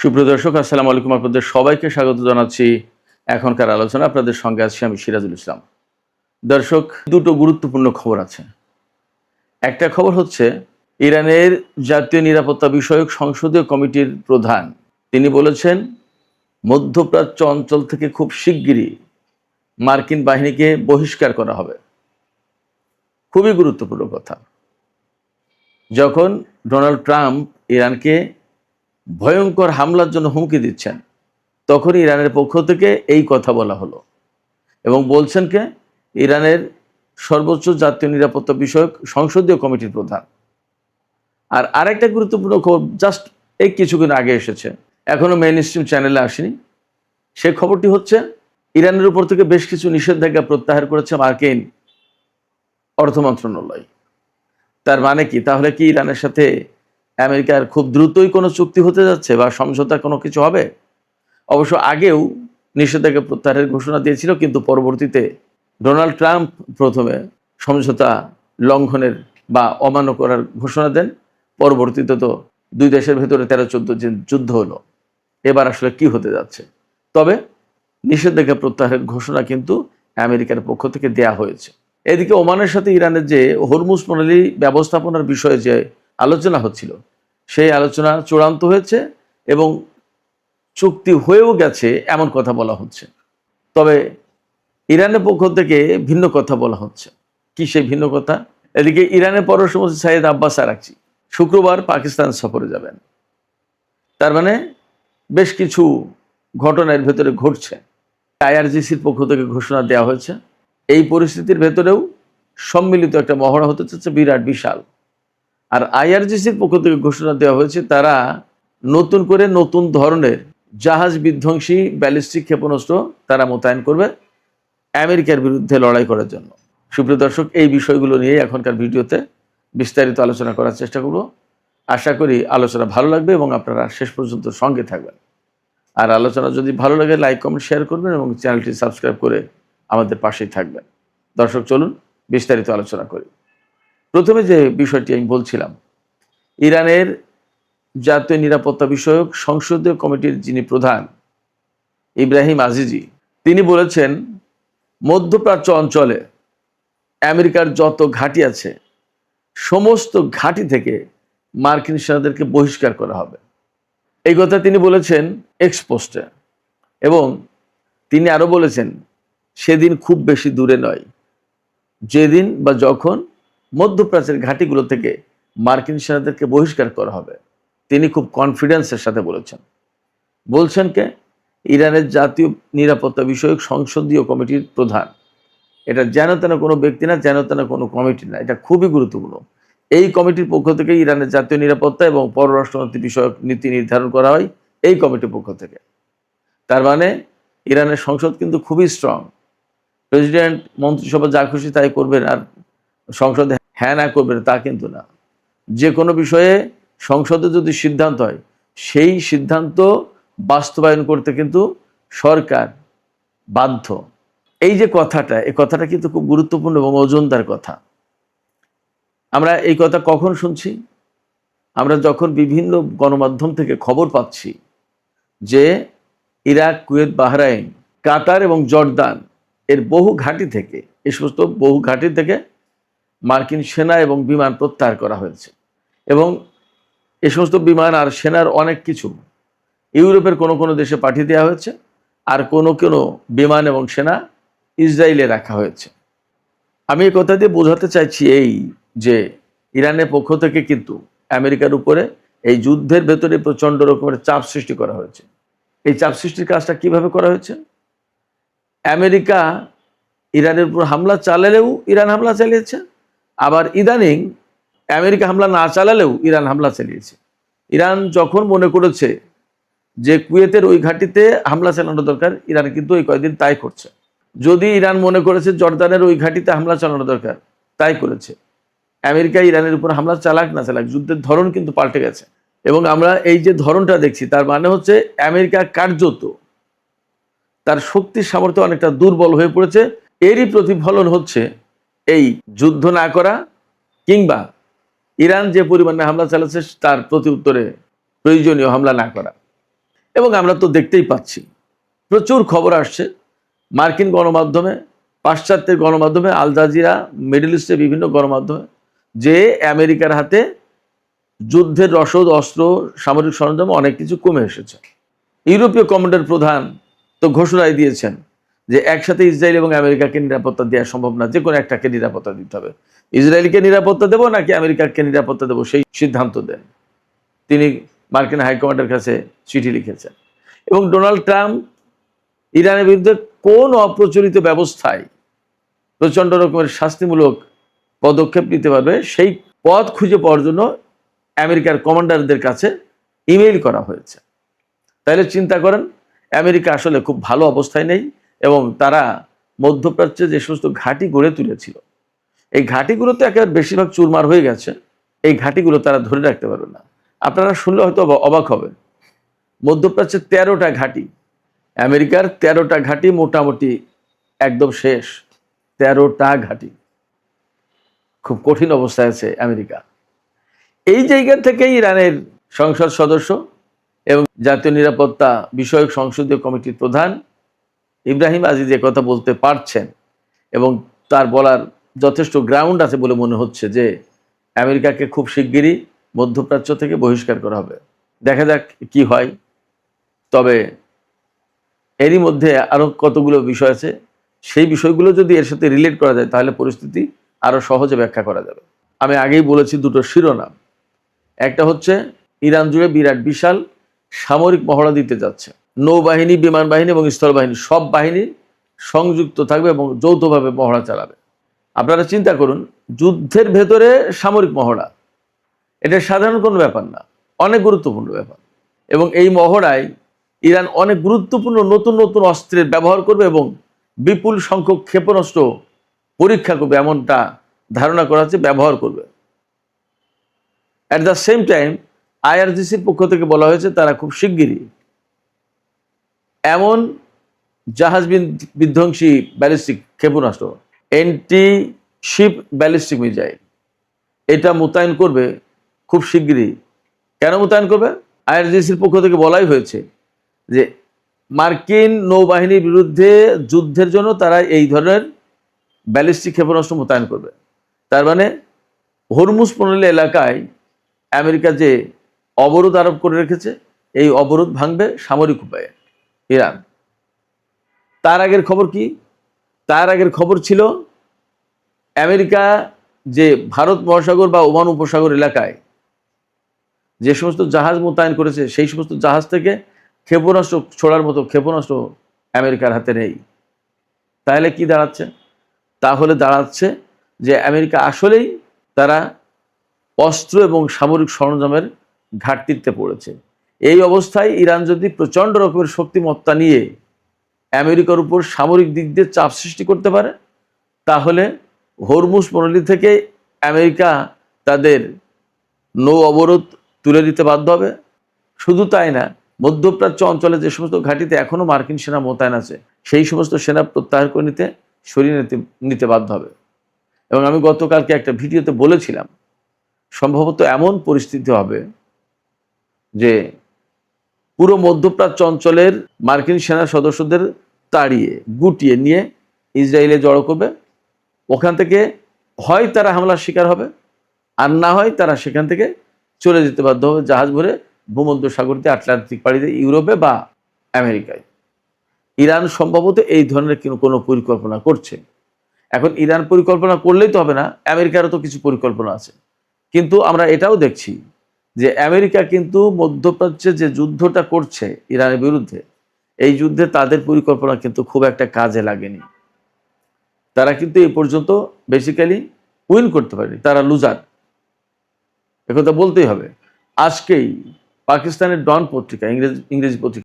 সুপ্রিয় দর্শক, আসসালামু আলাইকুম। আপনাদের সবাইকে স্বাগত জানাচ্ছি এখনকার আলোচনা। আপনাদের সঙ্গে আছি আমি সিরাজুল ইসলাম। দর্শক, দুটো গুরুত্বপূর্ণ খবর আছে। একটা খবর হচ্ছে ইরানের জাতীয় নিরাপত্তা বিষয়ক সংসদীয় কমিটির প্রধান তিনি বলেছেন মধ্যপ্রাচ্য অঞ্চল থেকে খুব শিগগিরই মার্কিন বাহিনীকে বহিষ্কার করা হবে। খুবই গুরুত্বপূর্ণ কথা। যখন ডোনাল্ড ট্রাম্প ইরানকে ভয়ঙ্কর হামলার জন্য হুমকি দিচ্ছেন, তখন ইরানের পক্ষ থেকে এই কথা বলা হলো এবং বলছেন কে? ইরানের সর্বোচ্চ জাতীয় নিরাপত্তা বিষয়ক সংসদীয় কমিটির প্রধান। আর আরেকটা গুরুত্বপূর্ণ খবর জাস্ট এই কিছুদিন আগে এসেছে, এখনো মেইন স্ট্রিম চ্যানেলে আসেনি। সেই খবরটি হচ্ছে ইরানের উপর থেকে বেশ কিছু নিষেধাজ্ঞা প্রত্যাহার করেছে মার্কিন অর্থ মন্ত্রণালয়। তার মানে কি? তাহলে কি ইরানের সাথে আমেরিকার খুব দ্রুতই কোনো চুক্তি হতে যাচ্ছে বা সমঝোতা কোনো কিছু হবে? অবশ্য আগেও নিষেধাজ্ঞা প্রত্যাহারের ঘোষণা দিয়েছিল, কিন্তু পরবর্তীতে ডোনাল্ড ট্রাম্প প্রথমে সমঝোতা লঙ্ঘনের বা অমান্য করার ঘোষণা দেন। পরবর্তীতে তো দুই দেশের ভেতরে 13-14 দিন যুদ্ধ হলো। এবার আসলে কি হতে যাচ্ছে? তবে নিষেধাজ্ঞা প্রত্যাহারের ঘোষণা কিন্তু আমেরিকার পক্ষ থেকে দেয়া হয়েছে। এদিকে ওমানের সাথে ইরানের যে হরমুজ প্রণালী ব্যবস্থাপনার বিষয়ে যে আলোচনা হচ্ছিল, সেই আলোচনা চূড়ান্ত হয়েছে এবং চুক্তি হয়েও গেছে এমন কথা বলা হচ্ছে। তবে ইরানের পক্ষ থেকে ভিন্ন কথা বলা হচ্ছে। কি সেই ভিন্ন কথা? এদিকে ইরানের পররাষ্ট্রমন্ত্রী সাইয়েদ আব্বাস আরাকচি শুক্রবার পাকিস্তান সফরে যাবেন। তার মানে বেশ কিছু ঘটনার ভেতরে ঘটছে। আইআরজিসির পক্ষ থেকে ঘোষণা দেওয়া হয়েছে। এই পরিস্থিতির ভেতরেও সম্মিলিত একটা মহড়া হতে চাচ্ছে বিরাট বিশাল। আর আইআরজিসির পক্ষ থেকে ঘোষণা দেওয়া হয়েছে তারা নতুন করে নতুন ধরনের জাহাজ বিধ্বংসী ব্যালিস্টিক ক্ষেপণাস্ত্র তারা মোতায়েন করবে আমেরিকার বিরুদ্ধে লড়াই করার জন্য। সুপ্রিয় দর্শক, এই বিষয়গুলো নিয়ে এখনকার ভিডিওতে বিস্তারিত আলোচনা করার চেষ্টা করব। আশা করি আলোচনা ভালো লাগবে এবং আপনারা শেষ পর্যন্ত সঙ্গে থাকবেন। আর আলোচনা যদি ভালো লাগে লাইক, কমেন্ট, শেয়ার করবেন এবং চ্যানেলটি সাবস্ক্রাইব করে আমাদের পাশেই থাকবেন। দর্শক, চলুন বিস্তারিত আলোচনা করি। প্রথমে যে বিষয়টি আমি বলছিলাম, ইরানের জাতীয় নিরাপত্তা বিষয়ক সংসদীয় কমিটির যিনি প্রধান ইব্রাহিম আজিজি, তিনি বলেছেন মধ্যপ্রাচ্য অঞ্চলে আমেরিকার যত ঘাঁটি আছে সমস্ত ঘাঁটি থেকে মার্কিন সেনাদেরকে বহিষ্কার করা হবে। এই কথা তিনি বলেছেন এক্সপোস্টে। এবং তিনি আরও বলেছেন সেদিন খুব বেশি দূরে নয় যেদিন বা যখন মধ্যপ্রাচ্যের ঘাঁটিগুলো থেকে মার্কিন সেনাদেরকে বহিষ্কার করা হবে। তিনি খুব কনফিডেন্সের সাথে বলছেন কে? ইরানের জাতীয় নিরাপত্তা বিষয়ক সংসদীয় কমিটির প্রধান। এটা যেন তেন কোনো ব্যক্তি না, যেন তেন কোনো কমিটি না, এটা খুবই গুরুত্বপূর্ণ। এই কমিটির পক্ষ থেকে ইরানের জাতীয় নিরাপত্তা এবং পররাষ্ট্রনীতি বিষয়ক নীতি নির্ধারণ করা হয় এই কমিটির পক্ষ থেকে। তার মানে ইরানের সংসদ কিন্তু খুবই স্ট্রং। প্রেসিডেন্ট মন্ত্রিসভা যা খুশি তাই করবেন আর সংসদে হ্যাঁ না করবেন তা কিন্তু না। যে কোনো বিষয়ে সংসদে যদি সিদ্ধান্ত হয়, সেই সিদ্ধান্ত বাস্তবায়ন করতে কিন্তু সরকার বাধ্য। এই যে কথাটা, এই কথাটা কিন্তু খুব গুরুত্বপূর্ণ এবং ওজনদার কথা। আমরা এই কথা কখন শুনছি? আমরা যখন বিভিন্ন গণমাধ্যম থেকে খবর পাচ্ছি যে ইরাক, কুয়েত, বাহরাইন, কাতার এবং জর্দান এর বহু ঘাঁটি থেকে, এই সমস্ত বহু ঘাঁটি থেকে মার্কিন সেনা এবং বিমান প্রত্যাহার করা হয়েছে। এবং এই সমস্ত বিমান আর সেনার অনেক কিছু ইউরোপের কোনো কোনো দেশে পাঠিয়ে দেওয়া হয়েছে, আর কোনো কোনো বিমান এবং সেনা ইসরায়েলে রাখা হয়েছে। আমি এই কথা দিয়ে বোঝাতে চাইছি এই যে ইরানের পক্ষ থেকে কিন্তু আমেরিকার উপরে এই যুদ্ধের ভেতরে প্রচণ্ড রকমের চাপ সৃষ্টি করা হয়েছে। এই চাপ সৃষ্টির কাজটা কিভাবে করা হয়েছে? আমেরিকা ইরানের উপর হামলা চালালেও ইরান হামলা চালিয়েছে, আবার ইদানিং আমেরিকা হামলা না চালালেও ইরান হামলা চালিয়েছে। ইরান যখন মনে করেছে যে কুয়েতের ওই ঘাঁটিতে হামলা চালানো দরকার, ইরান কিন্তু এই কয়েকদিন তাই করছে। যদি ইরান মনে করেছে জর্দানের ওই ঘাঁটিতে হামলা চালানো দরকার, তাই করেছে। আমেরিকা ইরানের উপর হামলা চালাক না চালাক, যুদ্ধের ধরন কিন্তু পাল্টে গেছে। এবং আমরা এই যে ধরনটা দেখছি, তার মানে হচ্ছে আমেরিকা কার্যত তার শক্তির সামর্থ্য অনেকটা দুর্বল হয়ে পড়েছে। এরই প্রতিফলন হচ্ছে এই যুদ্ধ না করা, কিংবা ইরান যে পরিমাণে হামলা চালাচ্ছে তার প্রতি উত্তরে প্রয়োজনীয় হামলা না করা। এবং আমরা তো দেখতেই পাচ্ছি, প্রচুর খবর আসছে মার্কিন গণমাধ্যমে, পাশ্চাত্যের গণমাধ্যমে, আল জাজিরা, মিডল ইস্টের বিভিন্ন গণমাধ্যমে, যে আমেরিকার হাতে যুদ্ধের রসদ, অস্ত্র, সামরিক সরঞ্জাম অনেক কিছু কমে এসেছে। ইউরোপীয় কমান্ডার প্রধান তো ঘোষণায় দিয়েছেন যে একসাথে ইসরায়েল এবং আমেরিকাকে নিরাপত্তা দেওয়া সম্ভব না, যে কোনো একটাকে নিরাপত্তা দিতে হবে। ইসরায়েলকে নিরাপত্তা দেবো নাকি আমেরিকাকে নিরাপত্তা দেবো, সেই সিদ্ধান্ত দেন। তিনি মার্কিন হাইকমান্ডের কাছে চিঠি লিখেছেন। এবং ডোনাল্ড ট্রাম্প ইরানের বিরুদ্ধে কোন অপ্রচলিত ব্যবস্থায় প্রচণ্ড রকমের শাস্তিমূলক পদক্ষেপ নিতে পারবে, সেই পথ খুঁজে পাওয়ার জন্য আমেরিকার কমান্ডারদের কাছে ইমেইল করা হয়েছে। তাহলে চিন্তা করেন, আমেরিকা আসলে খুব ভালো অবস্থায় নেই এবং তারা মধ্যপ্রাচ্যে যে সমস্ত ঘাঁটি গড়ে তুলেছিল, এই ঘাঁটিগুলোতে একেবারে বেশিরভাগ চুরমার হয়ে গেছে। এই ঘাঁটিগুলো তারা ধরে রাখতে পারবে না। আপনারা শুনলে হয়তো অবাক হবেন, মধ্যপ্রাচ্যের 13টা ঘাঁটি, আমেরিকার 13টা ঘাঁটি মোটামুটি একদম শেষ। 13টা ঘাঁটি, খুব কঠিন অবস্থায় আছে আমেরিকা। এই জায়গা থেকেই ইরানের সংসদ সদস্য এবং জাতীয় নিরাপত্তা বিষয়ক সংসদীয় কমিটির প্রধান ইব্রাহিম আজিজ কথা বলতে পারছেন এবং তার বলার যথেষ্ট গ্রাউন্ড আছে বলে মনে হচ্ছে যে আমেরিকাকে খুব শিগগিরই মধ্যপ্রাচ্য থেকে বহিষ্কার করা হবে। দেখা যাক কি হয়। তবে এরই মধ্যে আরও কতগুলো বিষয় আছে, সেই বিষয়গুলো যদি এর সাথে রিলেট করা যায় তাহলে পরিস্থিতি আরও সহজে ব্যাখ্যা করা যাবে। আমি আগেই বলেছি দুটো শিরোনাম, একটা হচ্ছে ইরান জুড়ে বিরাট বিশাল সামরিক মহড়া দিতে যাচ্ছে, নৌবাহিনী, বিমান বাহিনী এবং স্থল বাহিনী, সব বাহিনী সংযুক্ত থাকবে এবং যৌথভাবে মহড়া চালাবে। আপনারা চিন্তা করুন, যুদ্ধের ভেতরে সামরিক মহড়া, এটা সাধারণ কোনো ব্যাপার না, অনেক গুরুত্বপূর্ণ ব্যাপার। এবং এই মহড়ায় ইরান অনেক গুরুত্বপূর্ণ নতুন নতুন অস্ত্রের ব্যবহার করবে এবং বিপুল সংখ্যক ক্ষেপণাস্ত্র পরীক্ষা করবে, এমনটা ধারণা করা হচ্ছে, ব্যবহার করবে। অ্যাট দ্য সেম টাইম আইআরজিসির পক্ষ থেকে বলা হয়েছে তারা খুব শিগগিরই এমন জাহাজ বিধ্বংসী ব্যালিস্টিক ক্ষেপণাস্ত্র, এন্টি শিপ ব্যালিস্টিক মিসাইল, এটা মোতায়েন করবে খুব শিগগিরই। কেন মোতায়েন করবে? আইআরজিসির পক্ষ থেকে বলাই হয়েছে যে মার্কিন নৌবাহিনীর বিরুদ্ধে যুদ্ধের জন্য তারা এই ধরনের ব্যালিস্টিক ক্ষেপণাস্ত্র মোতায়েন করবে। তার মানে হরমুজ প্রণালী এলাকায় আমেরিকা যে অবরোধ আরোপ করে রেখেছে, এই অবরোধ ভাঙবে সামরিক উপায়ে ইরান। তার আগের খবর কি? তার আগের খবর ছিল আমেরিকা যে ভারত মহাসাগর বা ওমান উপসাগর এলাকায় যে সমস্ত জাহাজ মোতায়েন করেছে, সেই সমস্ত জাহাজ থেকে ক্ষেপণাস্ত্র ছোড়ার মতো ক্ষেপণাস্ত্র আমেরিকার হাতে নেই। তাহলে কি দাঁড়াচ্ছে? তাহলে দাঁড়াচ্ছে যে আমেরিকা আসলেই তারা অস্ত্র এবং সামরিক সরঞ্জামের ঘাটতিতে পড়েছে। এই অবস্থায় ইরান যদি প্রচণ্ড রকমের শক্তিমত্তা নিয়ে আমেরিকার উপর সামরিক দিক দিয়ে চাপ সৃষ্টি করতে পারে, তাহলে হরমুজ প্রণালী থেকে আমেরিকা তাদের নৌ অবরোধ তুলে দিতে বাধ্য হবে। শুধু তাই না, মধ্যপ্রাচ্য অঞ্চলে যে সমস্ত ঘাঁটিতে এখনও মার্কিন সেনা মোতায়েন আছে, সেই সমস্ত সেনা প্রত্যাহার করে সরিয়ে নিতে বাধ্য হবে। এবং আমি গতকালকে একটা ভিডিওতে বলেছিলাম, সম্ভবত এমন পরিস্থিতি হবে যে পুরো মধ্যপ্রাচ্য অঞ্চলের মার্কিন সেনা সদস্যদের তাড়িয়ে গুটিয়ে নিয়ে ইসরায়েলে জড়ো করবে। ওখান থেকে হয় তারা হামলার শিকার হবে, আর না হয় তারা সেখান থেকে চলে যেতে বাধ্য হবে জাহাজ ভরে ভূমধ্য সাগর দিয়ে, আটলান্টিক পাড়ি দিয়ে ইউরোপে বা আমেরিকায়। ইরান সম্ভবত এই ধরনের কোনো পরিকল্পনা করছে। এখন ইরান পরিকল্পনা করলেই তো হবে না, আমেরিকারও তো কিছু পরিকল্পনা আছে। কিন্তু আমরা এটাও দেখছি যে আমেরিকা কিন্তু মধ্যপ্রাচ্যে যে যুদ্ধটা করছে ইরানের বিরুদ্ধে, এই যুদ্ধে তাদের পরিকল্পনা কিন্তু খুব একটা কাজে লাগেনি। তারা কিন্তু এই পর্যন্ত বেসিক্যালি উইন করতে পারেনি, তারা লুজার, একথা বলতেই হবে। আজকেই পাকিস্তানের ডন পত্রিকা, ইংরেজি পত্রিকা